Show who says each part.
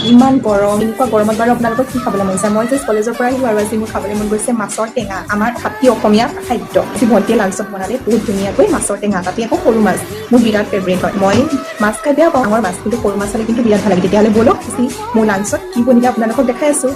Speaker 1: ইমান গৰম এনেকুৱা গৰমত বাৰু আপোনালোকক কি খাবলৈ মন যায় মই জাষ্ট কলেজৰ পৰা আহিলোঁ আৰু আজি মোৰ খাবলৈ মন গৈছে মাছৰ টেঙা আমাৰ খাতি অসমীয়া খাদ্য আজি ভণ্টিয়ে লাঞ্চত বনালে বহুত ধুনীয়াকৈ মাছৰ টেঙা তাতে আকৌ সৰু মাছ মোৰ বিৰাট ফেভৰেট হয় মই মাছ খাই বেয়া পাওঁ ডাঙৰ মাছ কিন্তু সৰু মাছ হ'লে কিন্তু বিৰাট ভাল লাগে তেতিয়াহ'লে ব'লক মোৰ লাঞ্চত কি বনিলে আপোনালোকক দেখাই আছোঁ